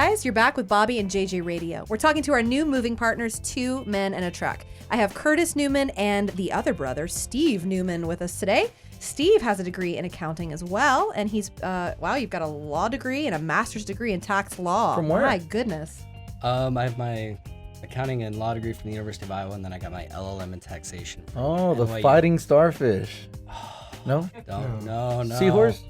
guys, you're back with Bobby and JJ Radio. We're talking to our new moving partners, 2 men and a truck. I have Curtis Newman and the other brother, Steve Newman, with us today. Steve has a degree in accounting as well, and he's, wow, you've got a law degree and a master's degree in tax law. From where? My goodness. I have my accounting and law degree from the University of Iowa, and then I got my LLM in taxation. Oh, the NYU. fighting starfish. No? No. Seahorse?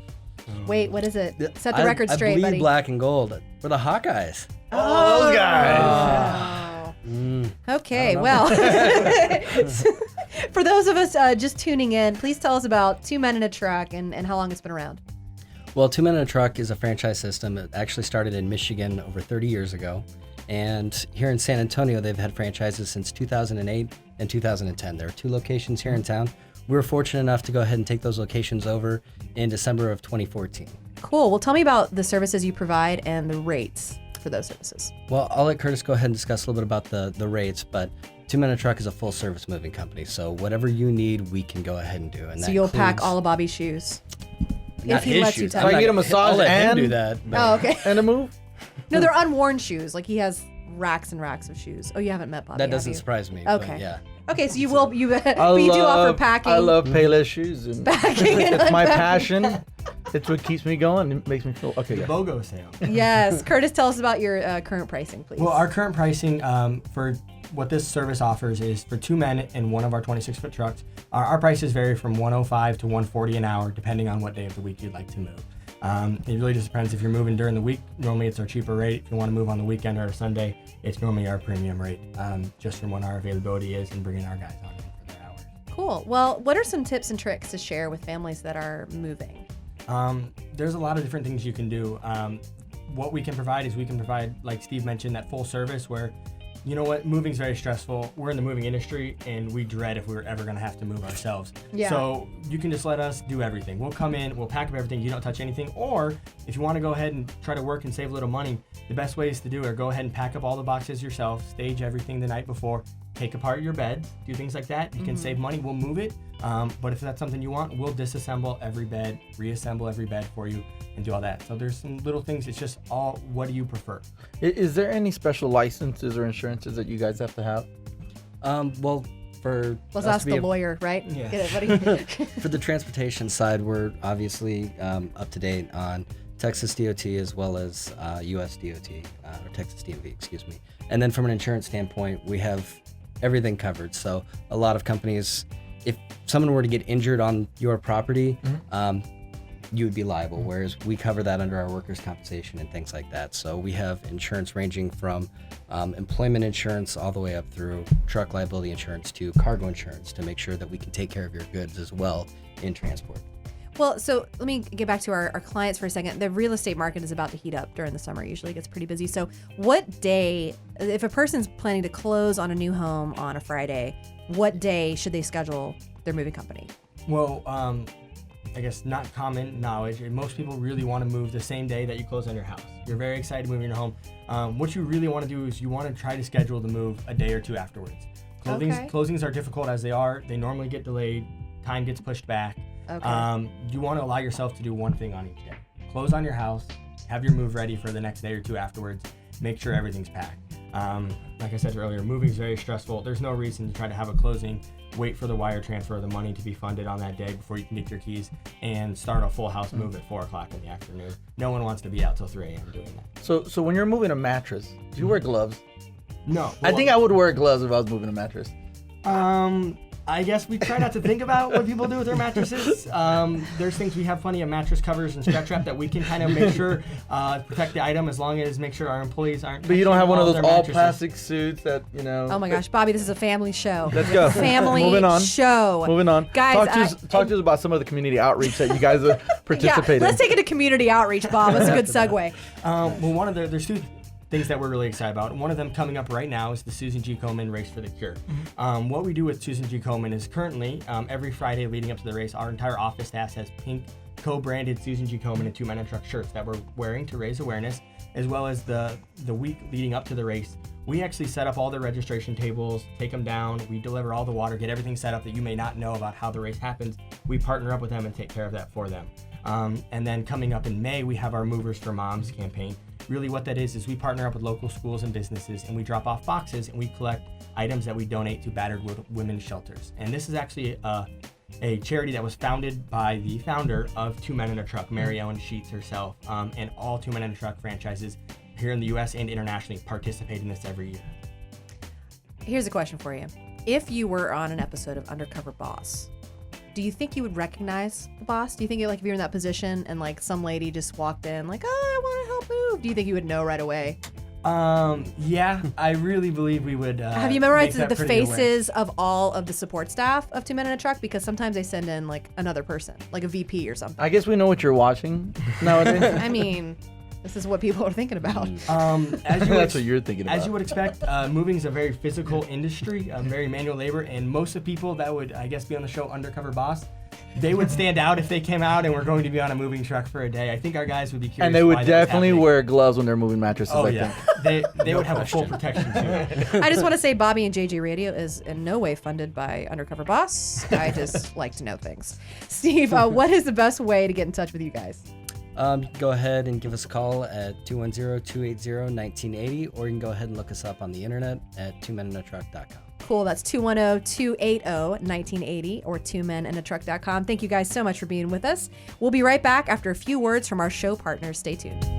Wait, what is it? Set the record straight, I bleed buddy. black and gold. We're the Hawkeyes. Oh, those guys. Wow. Okay, I don't well, for those of us just tuning in, please tell us about 2 Men in a Truck and how long it's been around. Well, 2 Men in a Truck is a franchise system. It actually started in Michigan over 30 years ago. And here in San Antonio, they've had franchises since 2008 and 2010. There are 2 locations here in town. We were fortunate enough to go ahead and take those locations over in December of 2014. Cool. Well, tell me about the services you provide and the rates for those services. Well, I'll let Curtis go ahead and discuss a little bit about the rates, but 2 Men in a Truck is a full service moving company. So whatever you need, we can go ahead and do. And So that you'll pack includes- all of Bobby's shoes. Not if he his lets you shoes. touch If I I'm get a not- massage I'll let him and- do that. but- Oh, okay. And a move? No, they're unworn shoes. Like he has racks and racks of shoes. Oh, you haven't met Bobby. That have doesn't you? surprise me. Okay. But yeah. Okay, so you will. But you do offer packing. I love Payless shoes. And Packing and it's my unpacking. passion. It's what keeps me going. It makes me feel okay. Yeah. BOGO sale. Yes, Curtis, tell us about your current pricing, please. Well, our current pricing for what this service offers is for 2 men in one of our 26-foot trucks. Our prices vary from $105 to $140 an hour, depending on what day of the week you'd like to move. It really just depends. If you're moving during the week, normally it's our cheaper rate. If you want to move on the weekend or a Sunday, it's normally our premium rate, just from when our availability is and bringing our guys on in for their hours. Cool. Well, what are some tips and tricks to share with families that are moving? There's a lot of different things you can do. What we can provide is like Steve mentioned, that full service where, you know what, moving's very stressful. We're in the moving industry and we dread if we were ever gonna have to move ourselves. Yeah. So you can just let us do everything. We'll come in, we'll pack up everything, you don't touch anything. Or if you wanna go ahead and try to work and save a little money, the best ways to do it are go ahead and pack up all the boxes yourself, stage everything the night before, take apart your bed, do things like that. You can save money, we'll move it. But if that's something you want, we'll disassemble every bed, reassemble every bed for you, and do all that. So there's some little things. It's just all, what do you prefer? Is there any special licenses or insurances that you guys have to have? Well, for Let's us ask to be the a- lawyer, right? Yeah. Get it, buddy? For the transportation side, we're obviously up to date on Texas DOT as well as US DOT, or Texas DMV, excuse me. And then from an insurance standpoint, we have everything covered. So a lot of companies, if someone were to get injured on your property, you would be liable, whereas we cover that under our workers' compensation and things like that. So we have insurance ranging from employment insurance all the way up through truck liability insurance to cargo insurance to make sure that we can take care of your goods as well in transport. Well, so let me get back to our clients for a second. The real estate market is about to heat up during the summer. It usually gets pretty busy. So what day, if a person's planning to close on a new home on a Friday, what day should they schedule their moving company? Well, I guess not common knowledge. Most people really want to move the same day that you close on your house. You're very excited to move in your home. What you really want to do is you want to try to schedule the move a day or two afterwards. Closings are difficult as they are. They normally get delayed. Time gets pushed back. Okay. You want to allow yourself to do one thing on each day. Close on your house, have your move ready for the next day or two afterwards, make sure everything's packed. Like I said earlier, moving is very stressful. There's no reason to try to have a closing, wait for the wire transfer of the money to be funded on that day before you can get your keys and start a full house move at 4 o'clock in the afternoon. No one wants to be out till 3 a.m. doing that. So when you're moving a mattress, do you wear gloves? No. I think I would wear gloves if I was moving a mattress. I guess we try not to think about what people do with their mattresses. There's things, we have plenty of mattress covers and stretch wrap that we can kind of make sure protect the item as long as make sure our employees aren't. But you don't have one of touching those their all mattresses. plastic suits that, you know. Oh my gosh, Bobby, this is a family show. Let's go. Family Moving on. show. Moving on. Guys, talk to us about some of the community outreach that you guys participate yeah, in. let's take it to community outreach, Bob. That's a good segue. Well, there's two things that we're really excited about. One of them coming up right now is the Susan G. Komen Race for the Cure. What we do with Susan G. Komen is currently, every Friday leading up to the race, our entire office staff has pink co-branded Susan G. Komen and 2 Men in a Truck shirts that we're wearing to raise awareness, as well as the week leading up to the race. We actually set up all the registration tables, take them down, we deliver all the water, get everything set up that you may not know about how the race happens. We partner up with them and take care of that for them. And then coming up in May, we have our Movers for Moms campaign. Really what that is we partner up with local schools and businesses, and we drop off boxes and we collect items that we donate to battered women's shelters. And this is actually a charity that was founded by the founder of Two Men in a Truck, Mary Ellen Sheets herself, and all Two Men in a Truck franchises here in the U.S. and internationally participate in this every year. Here's a question for you. If you were on an episode of Undercover Boss, do you think you would recognize the boss? Do you think if you're in that position and like some lady just walked in like, oh, I want to help move, do you think you would know right away? Yeah, I really believe we would. Have you memorized make the that pretty faces of all of the support staff of Two Men in a Truck? Because sometimes they send in like another person, like a VP or something. I guess we know what you're watching nowadays. I mean, this is what people are thinking about. That's what you're thinking about. As you would expect, moving is a very physical industry, very manual labor, and most of the people that would, I guess, be on the show Undercover Boss, they would stand out if they came out and were going to be on a moving truck for a day. I think our guys would be curious. And they would why that was definitely happening. wear gloves when they're moving mattresses. Oh I yeah, think. they would have a full protection too. I just want to say Bobby and JJ Radio is in no way funded by Undercover Boss. I just like to know things. Steve, what is the best way to get in touch with you guys? Go ahead and give us a call at 210-280-1980, or you can go ahead and look us up on the internet at twomeninatruck.com. Cool. That's 210-280-1980 or twomeninatruck.com. Thank you guys so much for being with us. We'll be right back after a few words from our show partners. Stay tuned.